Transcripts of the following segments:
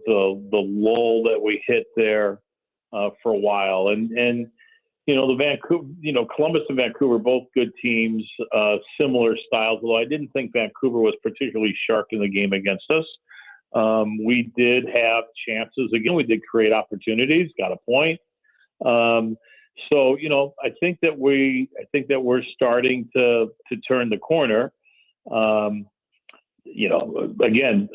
the lull that we hit there for a while. And the Vancouver, Columbus and Vancouver, both good teams, similar styles. Although I didn't think Vancouver was particularly sharp in the game against us. We did have chances again. We did create opportunities, got a point. So I think that we're starting to turn the corner. Again,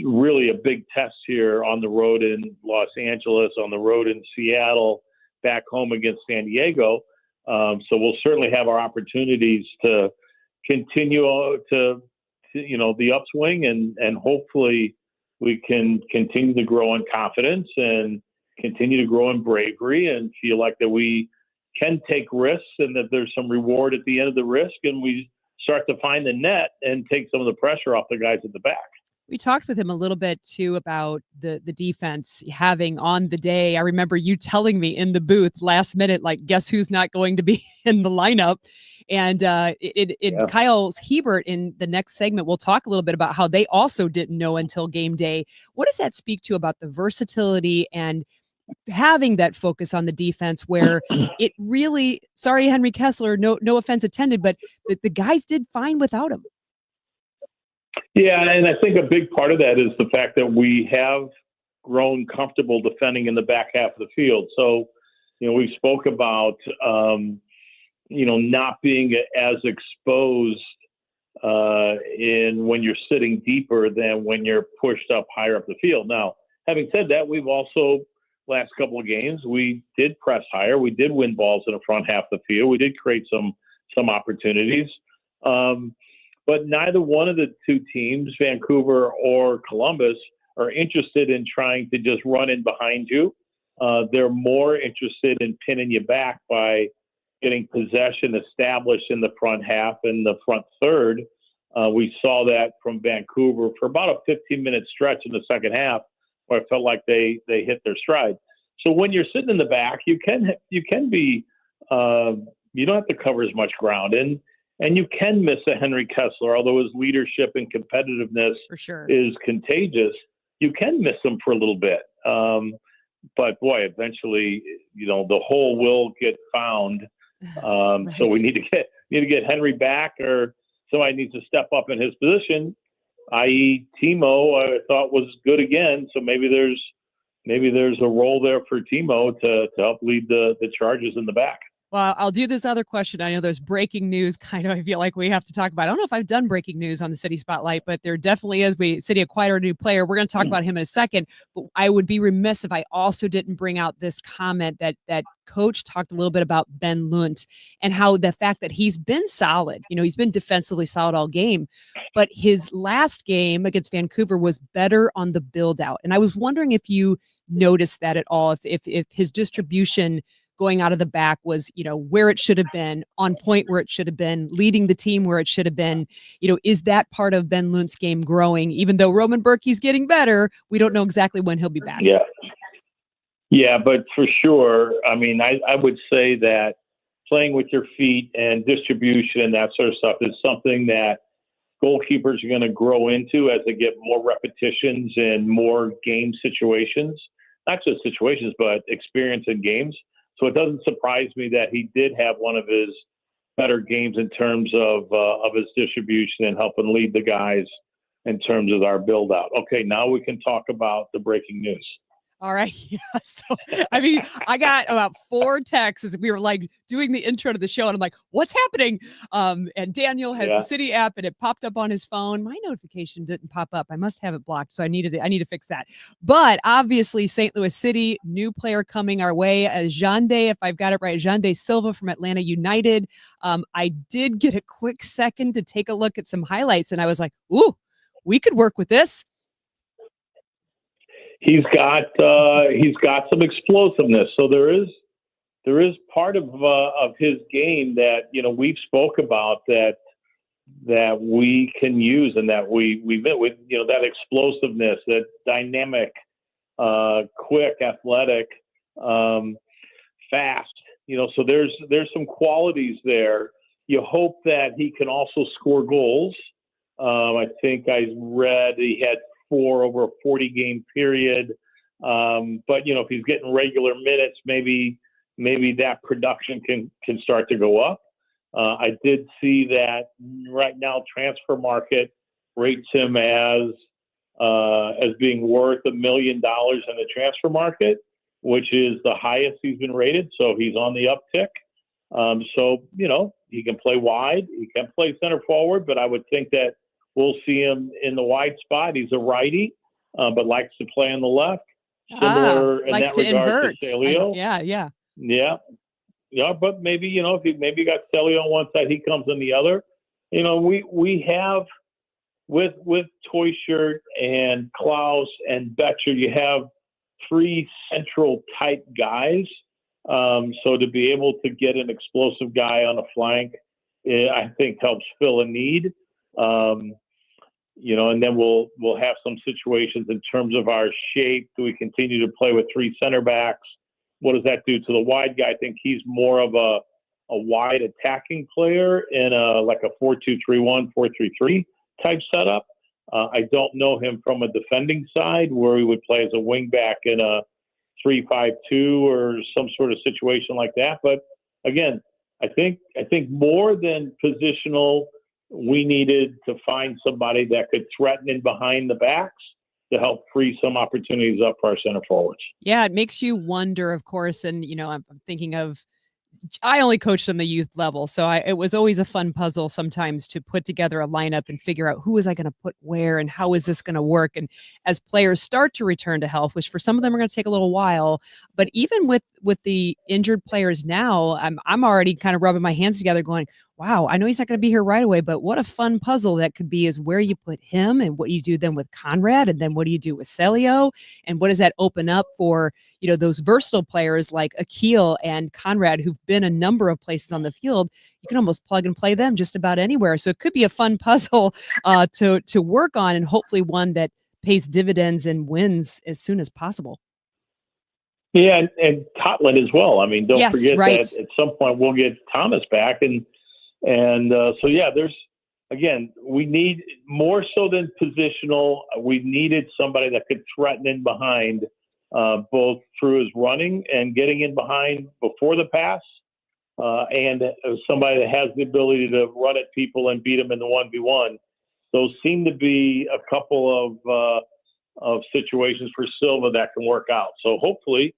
really a big test here on the road in Los Angeles, on the road in Seattle, back home against San Diego. So we'll certainly have our opportunities to continue to the upswing, and hopefully we can continue to grow in confidence and continue to grow in bravery and feel like that we can take risks and that there's some reward at the end of the risk, and we start to find the net and take some of the pressure off the guys at the back. We talked with him a little bit too about the defense having on the day. I remember you telling me in the booth last minute, like, guess who's not going to be in the lineup? And Kyle Hebert in the next segment, we'll talk a little bit about how they also didn't know until game day. What does that speak to about the versatility and having that focus on the defense where it really, sorry, Henry Kessler, no offense intended, but the guys did fine without him. Yeah, and I think a big part of that is the fact that we have grown comfortable defending in the back half of the field. So, we spoke about, not being as exposed in when you're sitting deeper than when you're pushed up higher up the field. Now, having said that, we've also, last couple of games, we did press higher. We did win balls in the front half of the field. We did create some opportunities. But neither one of the two teams, Vancouver or Columbus, are interested in trying to just run in behind you. They're more interested in pinning you back by getting possession established in the front half and the front third. We saw that from Vancouver for about a 15-minute stretch in the second half, where I felt like they hit their stride. So when you're sitting in the back, you can be you don't have to cover as much ground, and you can miss a Henry Kessler, although his leadership and competitiveness for sure is contagious. You can miss him for a little bit, but boy, eventually, the hole will get found. Right. So we need to get Henry back, or somebody needs to step up in his position. I.e., Timo, I thought was good again. So maybe there's a role there for Timo to help lead the charges in the back. Well, I'll do this other question. I know there's breaking news kind of I feel like we have to talk about. I don't know if I've done breaking news on the City Spotlight, but there definitely is. City acquired a new player. We're going to talk about him in a second, but I would be remiss if I also didn't bring out this comment that Coach talked a little bit about Ben Lunt and how the fact that he's been solid. He's been defensively solid all game, but his last game against Vancouver was better on the build out. And I was wondering if you noticed that at all, if his distribution going out of the back was, where it should have been, on point where it should have been, leading the team where it should have been. Is that part of Ben Lunt's game growing? Even though Roman Berkey's getting better, we don't know exactly when he'll be back. Yeah, but for sure, I mean, I would say that playing with your feet and distribution and that sort of stuff is something that goalkeepers are going to grow into as they get more repetitions and more game situations. Not just situations, but experience in games. So it doesn't surprise me that he did have one of his better games in terms of his distribution and helping lead the guys in terms of our build out. Okay, now we can talk about the breaking news. All right. Yeah. So, I mean, I got about 4 texts as we were like doing the intro to the show, and I'm like, what's happening? And Daniel has the City app, and it popped up on his phone. My notification didn't pop up. I must have it blocked. So I need to fix that. But obviously St. Louis City, new player coming our way, Jande, if I've got it right, Jande Silva from Atlanta United. I did get a quick second to take a look at some highlights, and I was like, ooh, we could work with this. He's got some explosiveness. So there is part of his game that we've spoke about that we can use, and that we with that explosiveness, that dynamic, quick, athletic, fast. So there's some qualities there. You hope that he can also score goals. I think I read he had 4 over a 40-game period. But if he's getting regular minutes, maybe that production can start to go up. I did see that right now Transfer Market rates him as being worth $1 million in the transfer market, which is the highest he's been rated. So he's on the uptick. So he can play wide, he can play center forward, but I would think that we'll see him in the wide spot. He's a righty, but likes to play on the left. Similar in likes that to regard invert. to Celio. Yeah, but maybe if you got Celio on one side, he comes on the other. We have with Toyshirt and Klaus and Betcher, you have 3 central type guys. So to be able to get an explosive guy on a flank, I think helps fill a need. And then we'll have some situations in terms of our shape. Do we continue to play with 3 center backs? What does that do to the wide guy? I think he's more of a wide attacking player in like a 4-2-3-1, 4-3-3 type setup. I don't know him from a defending side where he would play as a wing back in a 3-5-2 or some sort of situation like that. But again, I think more than positional, we needed to find somebody that could threaten in behind the backs to help free some opportunities up for our center forwards. Yeah, it makes you wonder, of course, and I'm thinking of, I only coached on the youth level, so it was always a fun puzzle sometimes to put together a lineup and figure out who is I going to put where and how is this going to work. And as players start to return to health, which for some of them are going to take a little while, but even with the injured players now, I'm already kind of rubbing my hands together going, wow, I know he's not going to be here right away, but what a fun puzzle that could be is where you put him and what you do then with Conrad, and then what do you do with Celio, and what does that open up for, those versatile players like Akil and Conrad, who've been a number of places on the field. You can almost plug and play them just about anywhere. So it could be a fun puzzle to work on, and hopefully one that pays dividends and wins as soon as possible. Yeah, and Totland as well. I mean, don't forget right. that at some point we'll get Thomas back, and so yeah, we need more so than positional. We needed somebody that could threaten in behind, both through his running and getting in behind before the pass, and somebody that has the ability to run at people and beat them in the 1v1. Those seem to be a couple of situations for Silva that can work out. So hopefully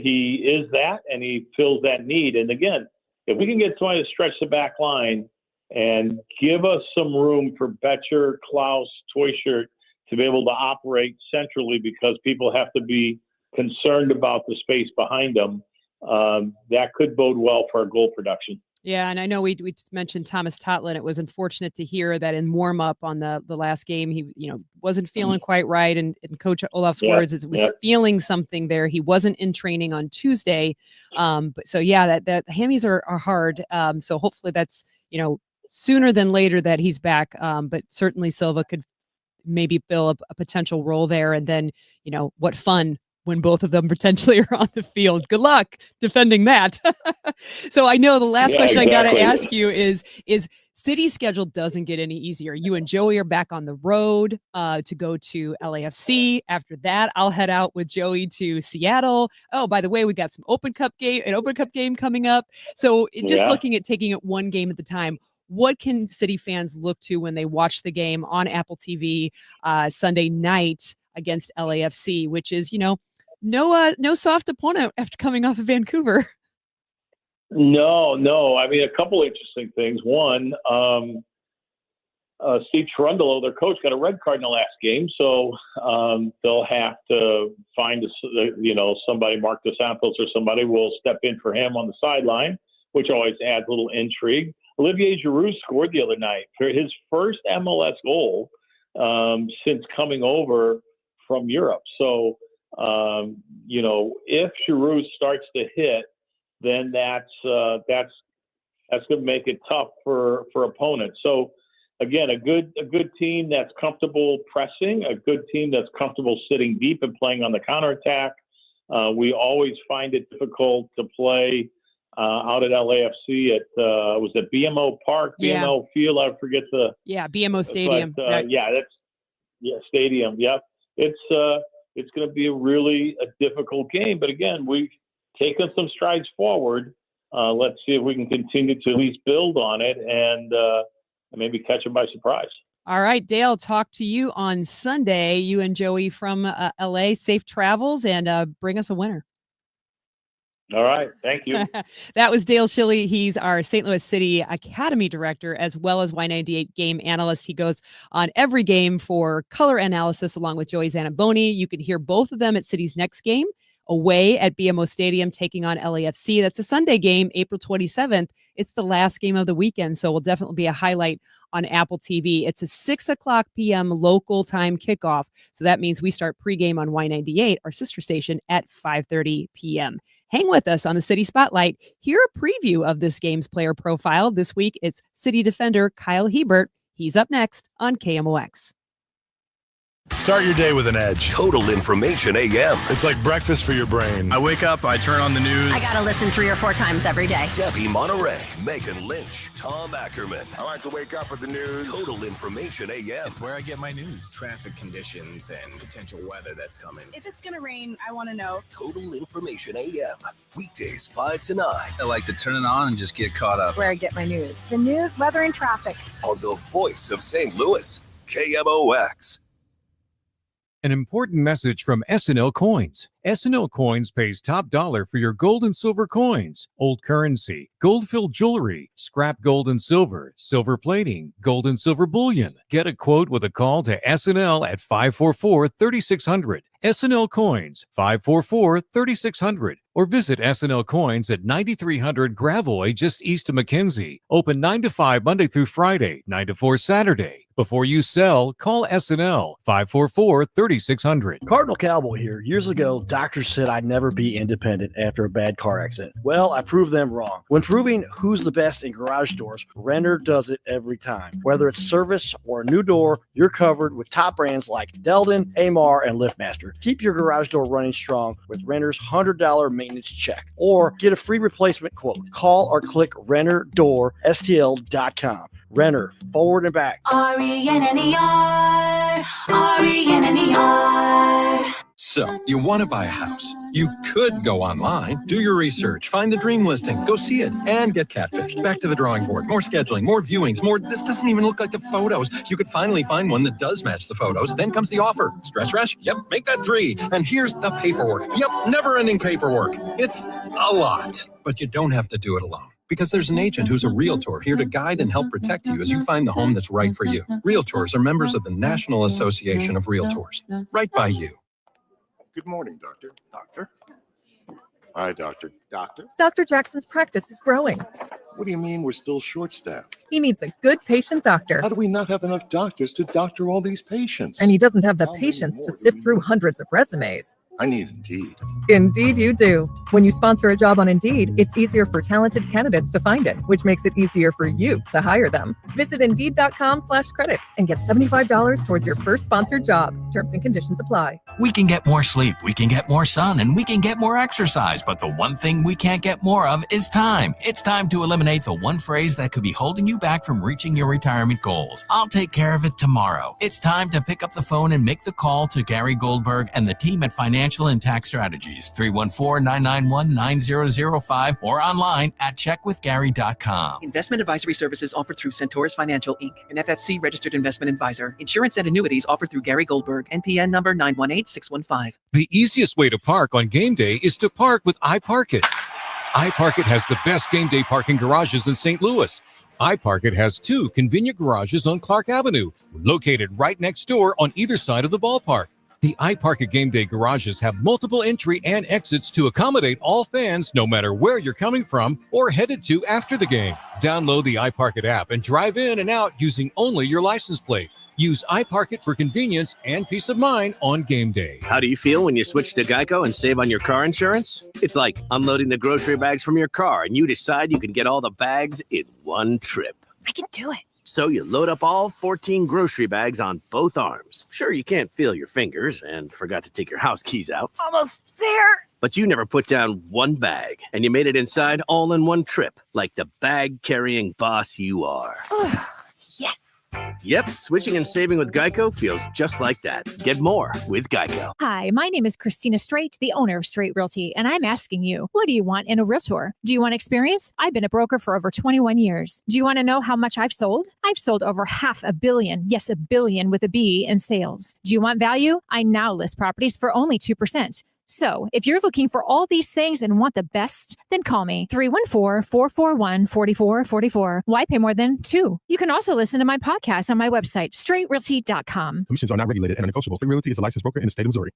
he is that and he fills that need. And again, if we can get somebody to stretch the back line and give us some room for Betcher, Klaus, Toyshirt to be able to operate centrally, because people have to be concerned about the space behind them, that could bode well for our goal production. Yeah, and I know we mentioned Thomas Totland. It was unfortunate to hear that in warm-up on the last game, he wasn't feeling quite right. And in Coach Olaf's words, it was feeling something there. He wasn't in training on Tuesday. But so yeah, that hammies are hard. So hopefully that's sooner than later that he's back. But certainly Silva could maybe fill a potential role there. And then what fun when both of them potentially are on the field. Good luck defending that. So I know the last question I got to ask you is City's schedule doesn't get any easier. You and Joey are back on the road to go to LAFC. After that, I'll head out with Joey to Seattle. Oh, by the way, we got an Open Cup game coming up. So just looking at taking it one game at the time, what can City fans look to when they watch the game on Apple TV Sunday night against LAFC, which is, no soft opponent after coming off of Vancouver? No. I mean, a couple interesting things. One, Steve Cherundolo, their coach, got a red card in the last game, so they'll have to find somebody, Mark DeSantos or somebody will step in for him on the sideline, which always adds a little intrigue. Olivier Giroud scored the other night for his first MLS goal since coming over from Europe. So, if Giroud starts to hit, then that's going to make it tough for opponents. So, again, a good team that's comfortable pressing, a good team that's comfortable sitting deep and playing on the counterattack. We always find it difficult to play out at LAFC at was it BMO Park, BMO Field? I forget the BMO Stadium. but, Yeah, stadium. Yep. It's going to be a difficult game, but again, we've taken some strides forward. Let's see if we can continue to at least build on it and maybe catch them by surprise. All right, Dale, talk to you on Sunday. You and Joey from LA. Safe travels and bring us a winner. All right. Thank you. That was Dale Schilly. He's our St. Louis City Academy director, as well as Y98 game analyst. He goes on every game for color analysis along with Joey Zanaboni. You can hear both of them at City's next game away at BMO Stadium, taking on LAFC. That's a Sunday game, April 27th. It's the last game of the weekend, so will definitely be a highlight on Apple TV. It's a 6:00 p.m. local time kickoff, so that means we start pregame on Y98, our sister station, at 5:30 p.m. Hang with us on the City Spotlight. Hear a preview of this game's player profile. This week, it's City defender Kyle Hebert. He's up next on KMOX. Start your day with an edge. Total Information AM. It's like breakfast for your brain. I wake up, I turn on the news. I gotta listen 3 or 4 times every day. Debbie Monterey, Megan Lynch, Tom Ackerman. I like to wake up with the news. Total Information AM. It's where I get my news. Traffic conditions and potential weather that's coming. If it's gonna rain, I want to know. Total Information AM. Weekdays 5 to 9. I like to turn it on and just get caught up. Where I get my news. The news, weather, and traffic. On the voice of St. Louis, KMOX. An important message from S&L Coins. S&L Coins pays top dollar for your gold and silver coins, old currency, gold-filled jewelry, scrap gold and silver, silver plating, gold and silver bullion. Get a quote with a call to S&L at 544-3600. S&L Coins, 544-3600. Or visit S&L Coins at 9300 Gravois, just east of McKenzie. Open 9 to 5 Monday through Friday, 9 to 4 Saturday. Before you sell, call S&L, 544-3600. Cardinal Cowboy here. Years ago, doctors said I'd never be independent after a bad car accident. Well, I proved them wrong. When proving who's the best in garage doors, Renner does it every time. Whether it's service or a new door, you're covered with top brands like Delden, Amar, and LiftMaster. Keep your garage door running strong with Renner's $100 maintenance check. Or get a free replacement quote. Call or click RennerDoorSTL.com. Renner, forward and back. RENNER, RENNER. So, you want to buy a house. You could go online, do your research, find the dream listing, go see it, and get catfished. Back to the drawing board. More scheduling, more viewings, more. This doesn't even look like the photos. You could finally find one that does match the photos. Then comes the offer. Stress rush? Yep, make that 3. And here's the paperwork. Yep, never-ending paperwork. It's a lot. But you don't have to do it alone. Because there's an agent who's a realtor here to guide and help protect you as you find the home that's right for you. Realtors are members of the National Association of Realtors. Right by you. Good morning, doctor. Doctor? Hi, doctor. Doctor? Dr. Jackson's practice is growing. What do you mean we're still short-staffed? He needs a good patient doctor. How do we not have enough doctors to doctor all these patients? And he doesn't have the patience to sift through hundreds of resumes. I need Indeed. Indeed you do. When you sponsor a job on Indeed, it's easier for talented candidates to find it, which makes it easier for you to hire them. Visit Indeed.com/credit and get $75 towards your first sponsored job. Terms and conditions apply. We can get more sleep, we can get more sun, and we can get more exercise, but the one thing we can't get more of is time. It's time to eliminate the one phrase that could be holding you back from reaching your retirement goals. I'll take care of it tomorrow. It's time to pick up the phone and make the call to Gary Goldberg and the team at Financial and Tax Strategies, 314-991-9005, or online at checkwithgary.com. Investment advisory services offered through Centaurus Financial, Inc., an FFC registered investment advisor. Insurance and annuities offered through Gary Goldberg, NPN number 918615. The easiest way to park on game day is to park with iParkit. iParkit has the best game day parking garages in St. Louis. iParkit has 2 convenient garages on Clark Avenue, located right next door on either side of the ballpark. The iParkit Game Day garages have multiple entry and exits to accommodate all fans, no matter where you're coming from or headed to after the game. Download the iParkit app and drive in and out using only your license plate. Use iParkit for convenience and peace of mind on game day. How do you feel when you switch to Geico and save on your car insurance? It's like unloading the grocery bags from your car and you decide you can get all the bags in one trip. I can do it. So you load up all 14 grocery bags on both arms. Sure, you can't feel your fingers and forgot to take your house keys out. Almost there. But you never put down one bag, and you made it inside all in one trip, like the bag-carrying boss you are. Yes. Yep, switching and saving with Geico feels just like that. Get more with Geico. Hi, my name is Christina Straight, the owner of Straight Realty, and I'm asking you, what do you want in a realtor? Do you want experience? I've been a broker for over 21 years. Do you want to know how much I've sold? I've sold over $500 million, yes, $1 billion with a B, in sales. Do you want value? I now list properties for only 2%. So, if you're looking for all these things and want the best, then call me 314-441-4444. Why pay more than 2? You can also listen to my podcast on my website, straightrealty.com. Commissions are not regulated and are negotiable. Straight Realty is a licensed broker in the state of Missouri.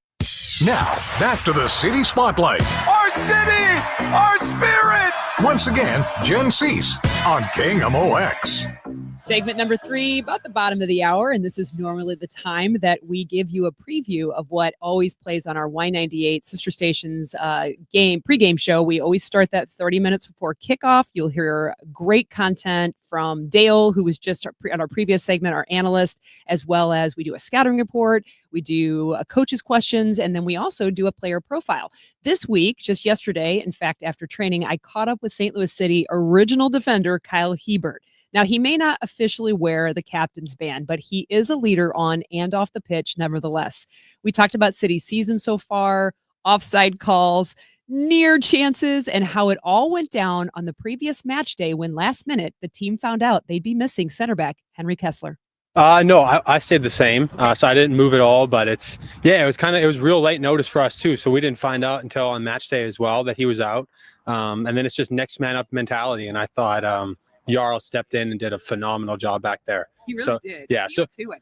Now, back to the City Spotlight. Our city! Our spirit! Once again, Jen Siess on KMOX. Segment number 3, about the bottom of the hour, and this is normally the time that we give you a preview of what always plays on our Y98 sister stations pregame show. We always start that 30 minutes before kickoff. You'll hear great content from Dale, who was just on our previous segment, our analyst, as well as we do a scouting report, we do a coach's questions, and then we also do a player profile. This week, just yesterday, in fact, after training, I caught up with St. Louis City original defender Kyle Hebert. Now, he may not officially wear the captain's band, but he is a leader on and off the pitch nevertheless. We talked about City's season so far, offside calls, near chances, and how it all went down on the previous match day when last minute the team found out they'd be missing center back Henry Kessler. No, I stayed the same. So I didn't move at all, but it was real late notice for us too. So we didn't find out until on match day as well that he was out. And then it's just next man up mentality. And I thought, Jarl stepped in and did a phenomenal job back there. He really did. Yeah.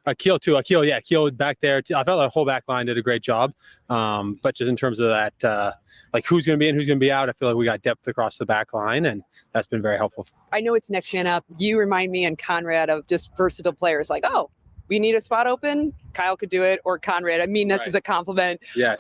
Akil too. Akil back there. I felt the whole back line did a great job. But just in terms of that, like who's going to be in, who's going to be out, I feel like we got depth across the back line, and that's been very helpful. I know it's next man up. You remind me and Conrad of just versatile players. Like, oh, we need a spot open. Kyle could do it, or Conrad. I mean, this is a compliment. Yes.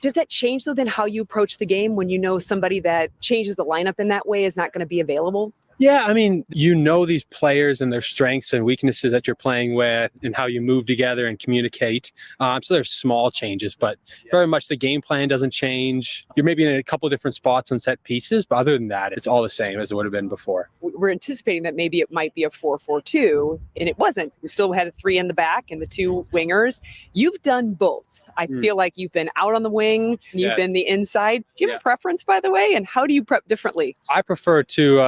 Does that change though then how you approach the game when you know somebody that changes the lineup in that way is not going to be available? Yeah, I mean, you know these players and their strengths and weaknesses that you're playing with and how you move together and communicate. So there's small changes, but very much the game plan doesn't change. You're maybe in a couple of different spots and set pieces, but other than that, it's all the same as it would have been before. We're anticipating that maybe it might be a 4-4-2, and it wasn't. We still had a 3 in the back and the 2 wingers. You've done both. I feel like you've been out on the wing, and you've been the inside. Do you have a preference, by the way, and how do you prep differently? I prefer to,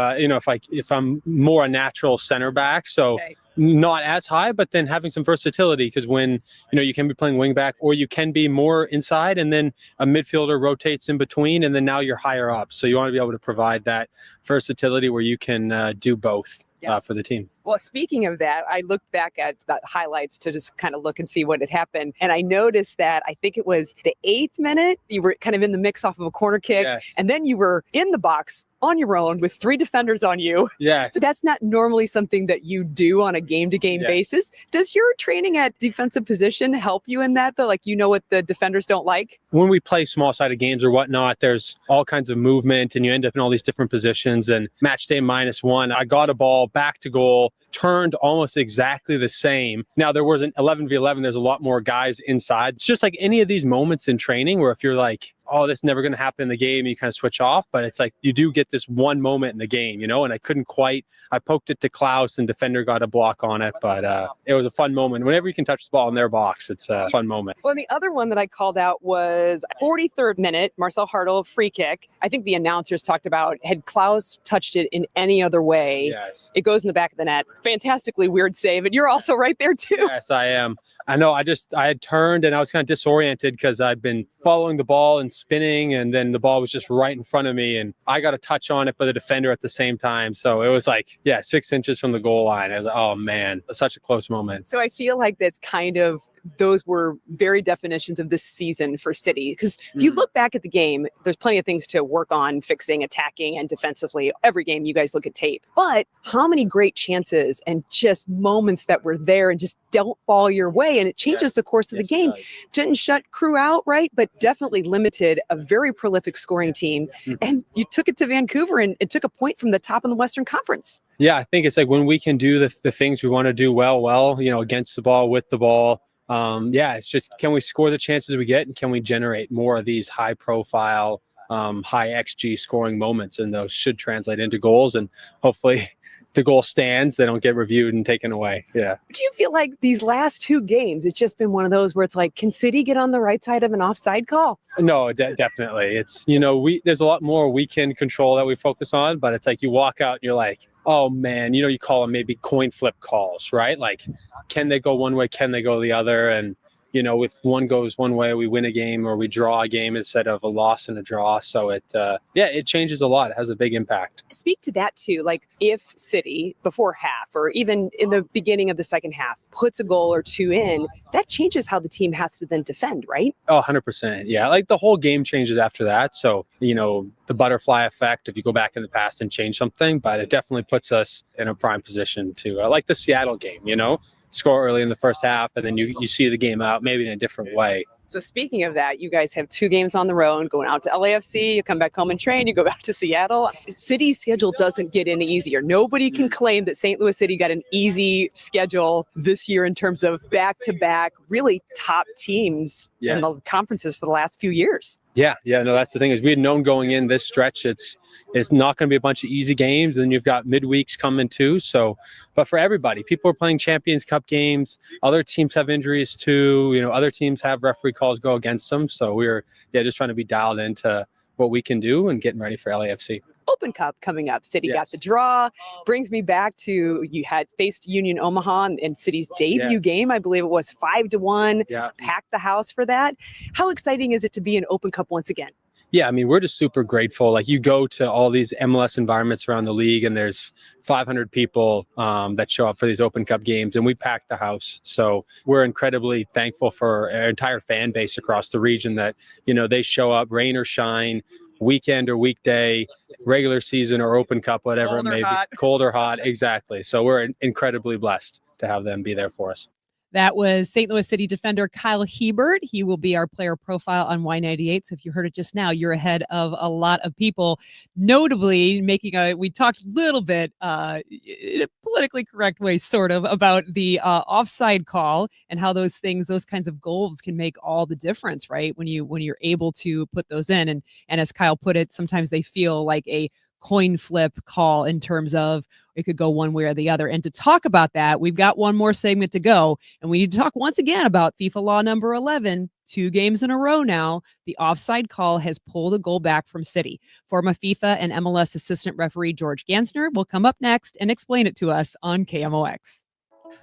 if I'm more a natural center back, so not as high, but then having some versatility, because when, you can be playing wing back or you can be more inside, and then a midfielder rotates in between, and then now you're higher up. So you want to be able to provide that versatility where you can do both for the team. Well, speaking of that, I looked back at the highlights to just kind of look and see what had happened. And I noticed that I think it was the 8th minute, you were kind of in the mix off of a corner kick. Yes. And then you were in the box on your own with 3 defenders on you. Yeah. So that's not normally something that you do on a game-to-game basis. Does your training at defensive position help you in that, though? Like, you know what the defenders don't like? When we play small-sided games or whatnot, there's all kinds of movement, and you end up in all these different positions. And match day -1, I got a ball back to goal, turned almost exactly the same. Now, there was an 11v11. There's a lot more guys inside. It's just like any of these moments in training where if you're like, oh, this is never going to happen in the game, and you kind of switch off. But it's like you do get this one moment in the game, and I couldn't quite. I poked it to Klaus, and defender got a block on it. But it was a fun moment. Whenever you can touch the ball in their box, it's a fun moment. Well, and the other one that I called out was 43rd minute, Marcel Hartl, free kick. I think the announcers talked about, had Klaus touched it in any other way, it goes in the back of the net. Fantastically weird save. And you're also right there, too. Yes, I am. I know. I had turned and I was kind of disoriented because I'd been following the ball and spinning, and then the ball was just right in front of me, and I got a touch on it by the defender at the same time. So it was like, 6 inches from the goal line. I was like, oh man, such a close moment. So I feel like that's kind of, those were very definitions of this season for City. Because if you look back at the game, there's plenty of things to work on, fixing, attacking, and defensively. Every game you guys look at tape. But how many great chances and just moments that were there and just don't fall your way, and it changes the course of the game. Didn't shut crew out, right? But definitely limited a very prolific scoring team. And you took it to Vancouver, and it took a point from the top in the Western Conference. Yeah, I think it's like when we can do the things we want to do well, against the ball, with the ball. It's just, can we score the chances we get, and can we generate more of these high profile, high XG scoring moments, and those should translate into goals. And hopefully the goal stands, they don't get reviewed and taken away. Yeah. Do you feel like these last 2 games, it's just been one of those where it's like, can City get on the right side of an offside call? No, definitely. It's, there's a lot more weekend control that we focus on, but it's like you walk out and you're like, oh man, you call them maybe coin flip calls, right? Like, can they go one way? Can they go the other? And, if one goes one way, we win a game or we draw a game instead of a loss and a draw. So it changes a lot. It has a big impact. Speak to that too. Like if City before half or even in the beginning of the second half puts a goal or 2 in, that changes how the team has to then defend, right? Oh, 100%. Yeah. Like the whole game changes after that. So, the butterfly effect, if you go back in the past and change something, but it definitely puts us in a prime position to like the Seattle game, score early in the first half, and then you see the game out maybe in a different way. So speaking of that, you guys have 2 games on the road, going out to LAFC, you come back home and train, you go back to Seattle. City's schedule doesn't get any easier. Nobody can claim that St. Louis City got an easy schedule this year in terms of back-to-back, really top teams in the conferences for the last few years. Yeah, no, that's the thing is we had known going in this stretch, it's not going to be a bunch of easy games, and you've got midweeks coming too. So, but for everybody, people are playing Champions Cup games. Other teams have injuries too. Other teams have referee calls go against them. So we're just trying to be dialed into what we can do and getting ready for LAFC. Open Cup coming up. City got the draw. Brings me back to you had faced Union Omaha in City's debut game. I believe it was 5-1. Yeah. Packed the house for that. How exciting is it to be in Open Cup once again? Yeah, I mean, we're just super grateful. Like you go to all these MLS environments around the league and there's 500 people that show up for these Open Cup games and we pack the house. So we're incredibly thankful for our entire fan base across the region that, they show up rain or shine, weekend or weekday, regular season or Open Cup, whatever it may be, cold or hot. Exactly. So we're incredibly blessed to have them be there for us. That was St. Louis City defender Kyle Hebert. He will be our player profile on Y98. So if you heard it just now, you're ahead of a lot of people. Notably, we talked a little bit in a politically correct way, sort of, about the offside call and how those kinds of goals can make all the difference, right? When you're able to put those in. And as Kyle put it, sometimes they feel like a coin flip call in terms of it could go one way or the other. And to talk about that, we've got one more segment to go. And we need to talk once again about FIFA law number 11. 2 games in a row now, the offside call has pulled a goal back from City. Former FIFA and MLS assistant referee George Gansner will come up next and explain it to us on KMOX.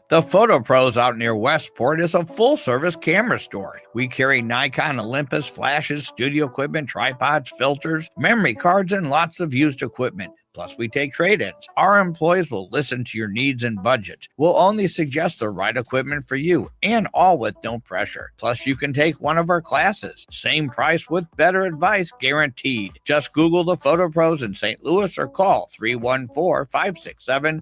The Photo Pros out near Westport is a full-service camera store. We carry Nikon Olympus flashes, studio equipment, tripods, filters, memory cards, and lots of used equipment. Plus, we take trade-ins. Our employees will listen to your needs and budget. We'll only suggest the right equipment for you, and all with no pressure. Plus, you can take one of our classes. Same price with better advice guaranteed. Just Google the Photo Pros in St. Louis or call 314-567-3456.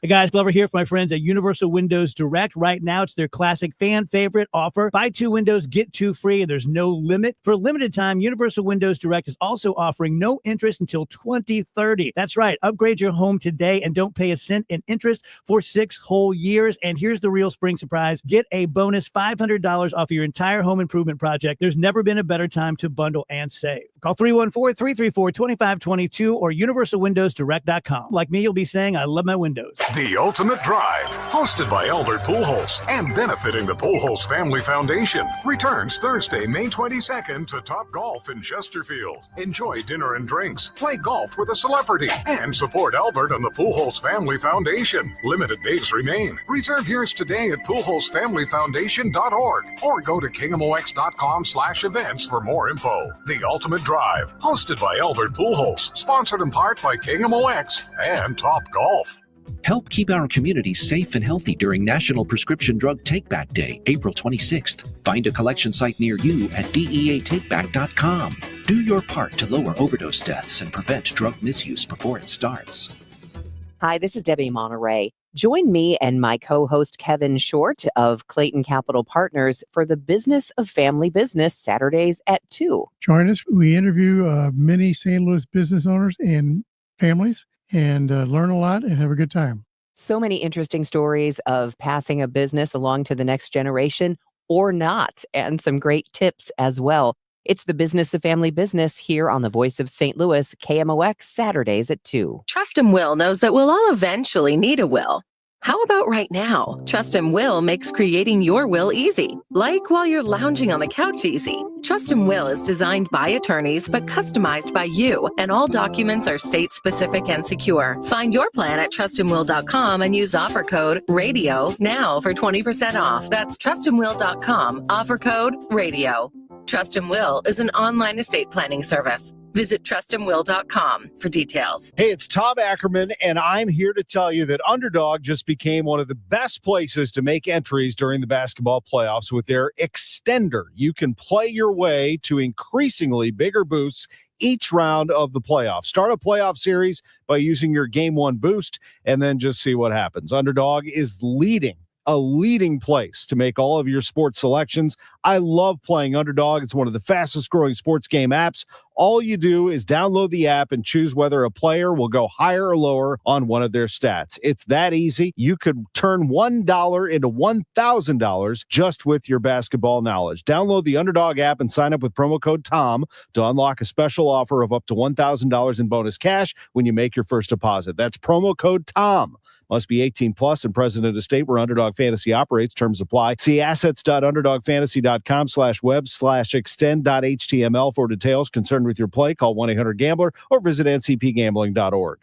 Hey guys, Glover here for my friends at Universal Windows Direct. Right now, it's their classic fan favorite offer. Buy 2 windows, get 2 free, and there's no limit. For a limited time, Universal Windows Direct is also offering no interest until 2030. That's right. Upgrade your home today and don't pay a cent in interest for 6 whole years. And here's the real spring surprise. Get a bonus $500 off your entire home improvement project. There's never been a better time to bundle and save. Call 314-334-2522 or universalwindowsdirect.com. Like me, you'll be saying, I love my windows. The Ultimate Drive, hosted by Albert Pujols and benefiting the Pujols Family Foundation, returns Thursday, May 22nd to Top Golf in Chesterfield. Enjoy dinner and drinks, play golf with a celebrity, and support Albert and the Pujols Family Foundation. Limited dates remain. Reserve yours today at PujolsFamilyFoundation.org or go to KingMOX.com/events for more info. The Ultimate Drive, hosted by Albert Pujols, sponsored in part by KingMOX and Top Golf. Help keep our community safe and healthy during National Prescription Drug Take-Back Day, April 26th. Find a collection site near you at DEATakeback.com. Do your part to lower overdose deaths and prevent drug misuse before it starts. Hi, this is Debbie Monterey. Join me and my co-host Kevin Short of Clayton Capital Partners for the Business of Family Business, Saturdays at 2. Join us. We interview many St. Louis business owners and families and learn a lot and have a good time. So many interesting stories of passing a business along to the next generation or not, and some great tips as well. It's the Business of Family Business here on the Voice of St. Louis, KMOX, Saturdays at 2. Trustim Will knows that we'll all eventually need a will. How about right now? Trustim Will makes creating your will easy, like while you're lounging on the couch easy. Trustim Will is designed by attorneys but customized by you, and all documents are state-specific and secure. Find your plan at trustimwill.com and use offer code RADIO now for 20% off. That's trustimwill.com, offer code RADIO. Trustim Will is an online estate planning service. Visit trustimwill.com for details. Hey, it's Tom Ackerman, and I'm here to tell you that Underdog just became one of the best places to make entries during the basketball playoffs with their extender. You can play your way to increasingly bigger boosts each round of the playoffs. Start a playoff series by using your Game 1 boost, and then just see what happens. Underdog is a leading place to make all of your sports selections. I love playing Underdog. It's one of the fastest growing sports game apps. All you do is download the app and choose whether a player will go higher or lower on one of their stats. It's that easy. You could turn $1 into $1,000 just with your basketball knowledge. Download the Underdog app and sign up with promo code TOM to unlock a special offer of up to $1,000 in bonus cash when you make your first deposit. That's promo code TOM. Must be 18 plus and present in a state where Underdog Fantasy operates. Terms apply. See assets.underdogfantasy.com/web/extend.html for details. Concerned with your play, call 1-800-GAMBLER or visit ncpgambling.org.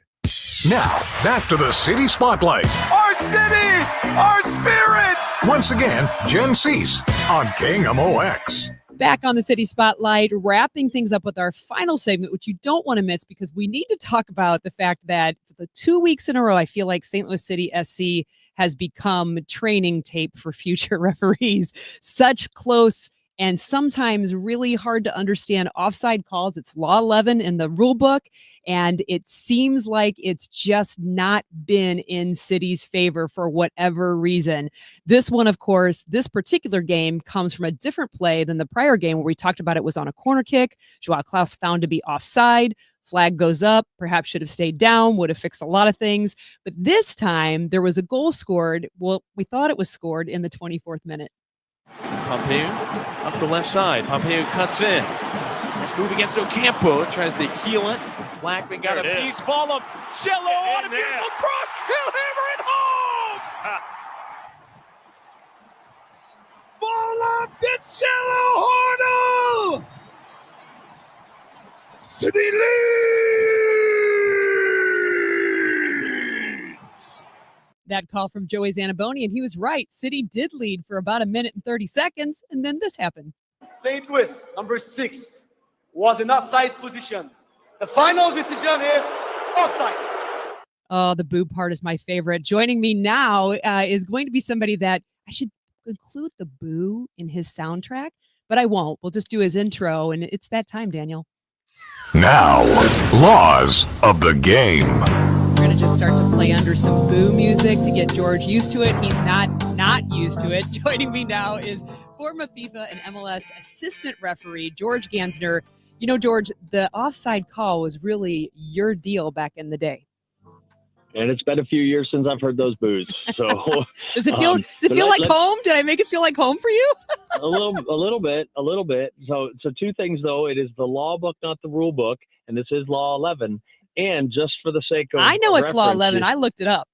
Now, back to the City Spotlight. Our city, our spirit. Once again, Jen Siess on KMOX. Back on the City Spotlight, wrapping things up with our final segment, which you don't want to miss because we need to talk about the fact that for the 2 weeks in a row, I feel like St. Louis City SC has become training tape for future referees. Such close and sometimes really hard to understand offside calls. It's Law 11 in the rule book, and it seems like it's just not been in City's favor for whatever reason. This one, of course, this particular game comes from a different play than the prior game where we talked about it was on a corner kick. Joao Klaus found to be offside. Flag goes up, perhaps should have stayed down, would have fixed a lot of things. But this time, there was a goal scored. Well, we thought it was scored in the 24th minute. Pompeu up the left side. Pompeu cuts in. Nice move against Ocampo. Tries to heal it. Blackman got a piece. Ball up. Cello on a beautiful cross. He'll hammer it home. Ball up to Cello Hornell. City leads. That call from Joey Zanaboni, and he was right. City did lead for about a minute and 30 seconds, and then this happened. St. Louis, number 6, was in offside position. The final decision is offside. Oh, the boo part is my favorite. Joining me now is going to be somebody that I should include the boo in his soundtrack, but I won't. We'll just do his intro, and it's that time, Daniel. Now, laws of the game. We're going to just start to play under some boo music to get George used to it. He's not used to it. Joining me now is former FIFA and MLS assistant referee, George Gansner. You know, George, the offside call was really your deal back in the day. And it's been a few years since I've heard those boos. So does it feel like home? Did I make it feel like home for you? a little bit. So two things though. It is the law book, not the rule book, and this is Law 11. And just for the sake of I know it's Law 11. I looked it up.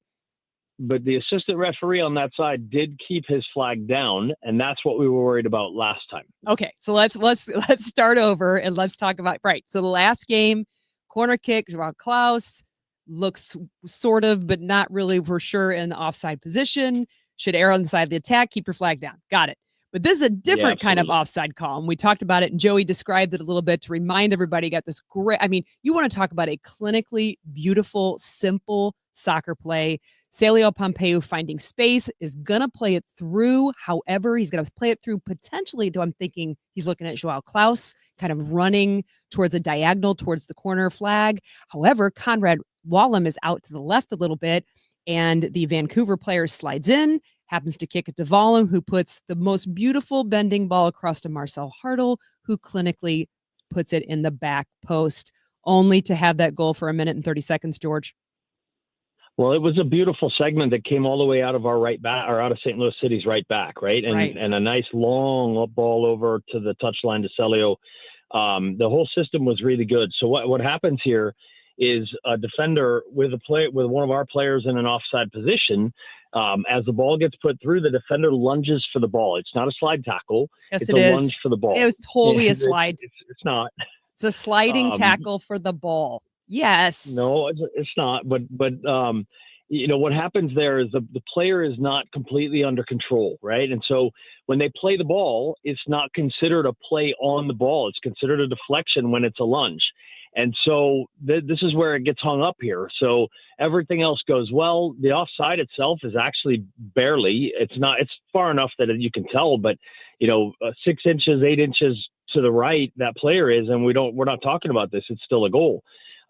But the assistant referee on that side did keep his flag down, and that's what we were worried about last time. Okay, so let's start over and let's talk about So the last game, corner kick, Joao Klaus looks sort of, but not really for sure in the offside position. Should err on the side of the attack, keep your flag down. Got it. But this is a different kind of offside call. And we talked about it, and Joey described it a little bit to remind everybody. Got this great, you want to talk about a clinically beautiful, simple soccer play. Celio Pompeu finding space is going to play it through. However, he's going to play it through potentially, I'm thinking he's looking at Joao Klaus kind of running towards a diagonal towards the corner flag. However, Conrad Wallem is out to the left a little bit, and the Vancouver player slides in, happens to kick it to Wallem, who puts the most beautiful bending ball across to Marcel Hartl, who clinically puts it in the back post, only to have that goal for a minute and 30 seconds, George. Well, it was a beautiful segment that came all the way out of our right back, or out of St. Louis City's right back, right? And a nice long up ball over to the touchline to Celio. The whole system was really good. So what happens here is a defender with one of our players in an offside position. As the ball gets put through, the defender lunges for the ball. It's not a slide tackle. Yes, it's it a is. lunge for the ball. It was totally a slide. It's not. It's a sliding tackle for the ball. Yes. No, it's not. But what happens there is the player is not completely under control, right? And so when they play the ball, it's not considered a play on the ball. It's considered a deflection when it's a lunge. And so this is where it gets hung up here. So everything else goes well. The offside itself is actually barely. It's far enough that you can tell, but 6 inches, 8 inches to the right that player is, and we're not talking about this. It's still a goal.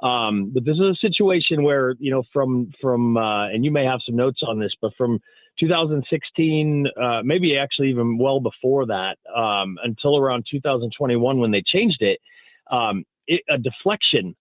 But this is a situation where, from and you may have some notes on this, but from 2016, maybe actually even well before that, until around 2021 when they changed it, a deflection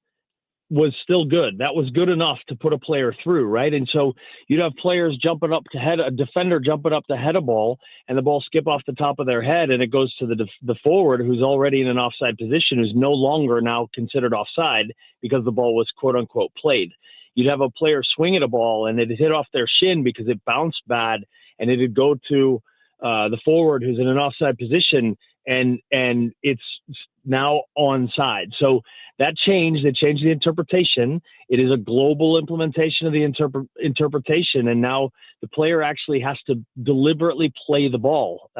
was still good. That was good enough to put a player through, right? And so you'd have players jumping up to head, a defender jumping up to head a ball, and the ball skip off the top of their head, and it goes to the forward who's already in an offside position, who's no longer now considered offside because the ball was quote unquote played. You'd have a player swing at a ball and it hit off their shin because it bounced bad, and it'd go to the forward who's in an offside position, and it's now onside. So that changed. They changed the interpretation. It is a global implementation of the interpretation, and now the player actually has to deliberately play the ball.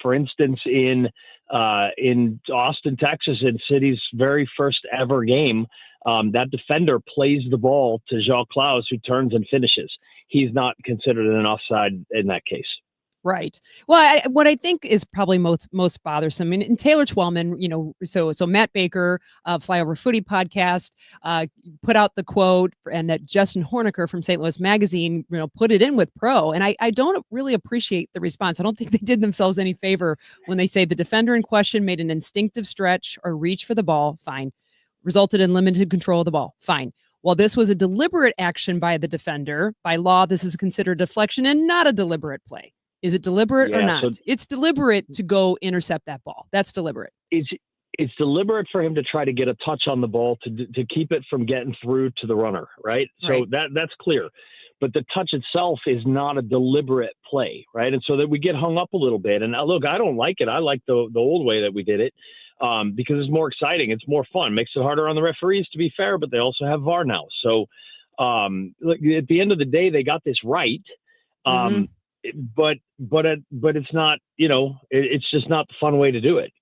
For instance, in Austin, Texas, in City's very first ever game, that defender plays the ball to Jacques Klaus, who turns and finishes. He's not considered an offside in that case. Right. Well, what I think is probably most bothersome, and Taylor Twellman, so Matt Baker, Flyover Footy podcast, put out the quote, and that Justin Horniker from St. Louis Magazine, put it in with Pro. And I don't really appreciate the response. I don't think they did themselves any favor when they say the defender in question made an instinctive stretch or reach for the ball. Fine. Resulted in limited control of the ball. Fine. While this was a deliberate action by the defender, by law, this is considered deflection and not a deliberate play. Is it deliberate or not? So it's deliberate to go intercept that ball. That's deliberate. It's deliberate for him to try to get a touch on the ball to keep it from getting through to the runner, right? So that's clear. But the touch itself is not a deliberate play, right? And so that we get hung up a little bit. And look, I don't like it. I like the old way that we did it because it's more exciting. It's more fun. Makes it harder on the referees, to be fair, but they also have VAR now. So look, at the end of the day, they got this right. But it's not, it's just not the fun way to do it.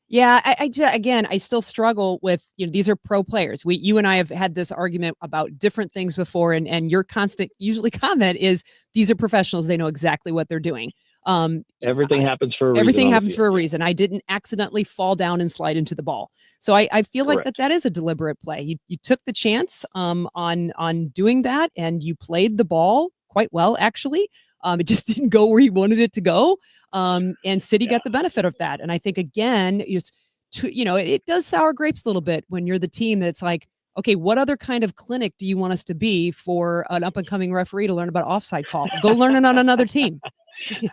Yeah, I still struggle with, these are pro players. You and I have had this argument about different things before, and your constant usually comment is these are professionals. They know exactly what they're doing. Everything happens for a reason. Everything happens for a reason. I didn't accidentally fall down and slide into the ball. So I feel like that is a deliberate play. You took the chance on doing that, and you played the ball quite well, actually. It just didn't go where you wanted it to go. And City got the benefit of that. And I think, again, it does sour grapes a little bit when you're the team that's like, okay, what other kind of clinic do you want us to be for an up-and-coming referee to learn about offside call? Go learn it on another team.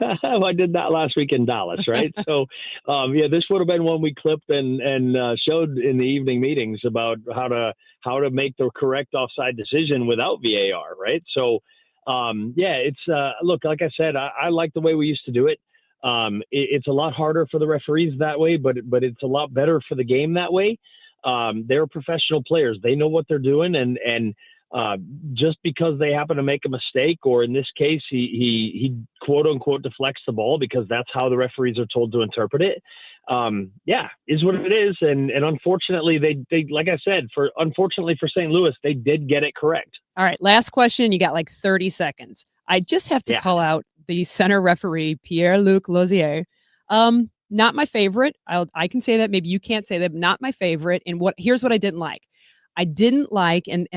I did that last week in Dallas, right? So, this would have been one we clipped and showed in the evening meetings about how to make the correct offside decision without VAR, right? So, it's look, like I said, I like the way we used to do it. It's a lot harder for the referees that way, but it's a lot better for the game that way. They're professional players. They know what they're doing. And just because they happen to make a mistake, or in this case, he quote unquote deflects the ball because that's how the referees are told to interpret it. Is what it is. And unfortunately they, like I said, unfortunately for St. Louis, they did get it correct. All right. Last question. You got like 30 seconds. I just have to call out the center referee, Pierre-Luc Lausier. Not my favorite. I can say that. Maybe you can't say that. Not my favorite. And here's what I didn't like. I didn't like, and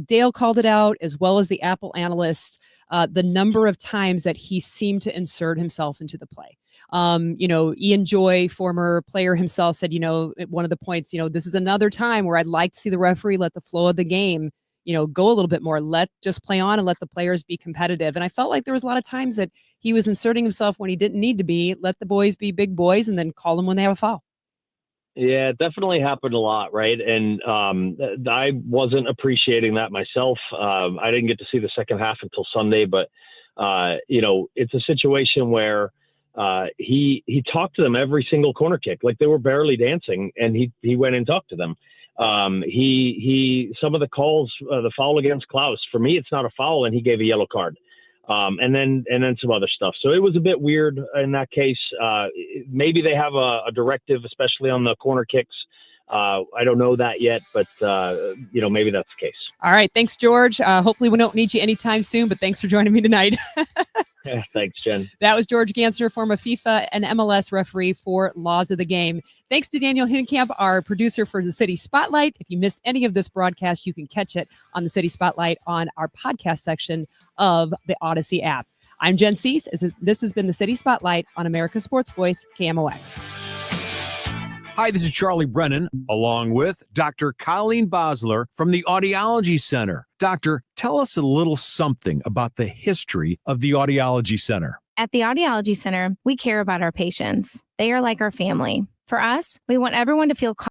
Dale called it out, as well as the Apple analysts, the number of times that he seemed to insert himself into the play. Ian Joy, former player himself, said, at one of the points, this is another time where I'd like to see the referee let the flow of the game, go a little bit more, just play on and let the players be competitive. And I felt like there was a lot of times that he was inserting himself when he didn't need to be, let the boys be big boys and then call them when they have a foul. Yeah, it definitely happened a lot, right? And I wasn't appreciating that myself. I didn't get to see the second half until Sunday, but it's a situation where he talked to them every single corner kick, like they were barely dancing, and he went and talked to them. He some of the calls, the foul against Klaus, for me, it's not a foul, and he gave a yellow card. And then some other stuff. So it was a bit weird in that case. Maybe they have a directive, especially on the corner kicks. I don't know that yet, but maybe that's the case. All right. Thanks, George. Hopefully we don't need you anytime soon, but thanks for joining me tonight. Yeah, thanks, Jen. That was George Gansner, former FIFA and MLS referee for Laws of the Game. Thanks to Daniel Hinkamp, our producer for the City Spotlight. If you missed any of this broadcast, you can catch it on the City Spotlight on our podcast section of the Odyssey app. I'm Jen Siess. This has been the City Spotlight on America's Sports Voice, KMOX. Hi, this is Charlie Brennan, along with Dr. Colleen Bosler from the Audiology Center. Doctor, tell us a little something about the history of the Audiology Center. At the Audiology Center, we care about our patients. They are like our family. For us, we want everyone to feel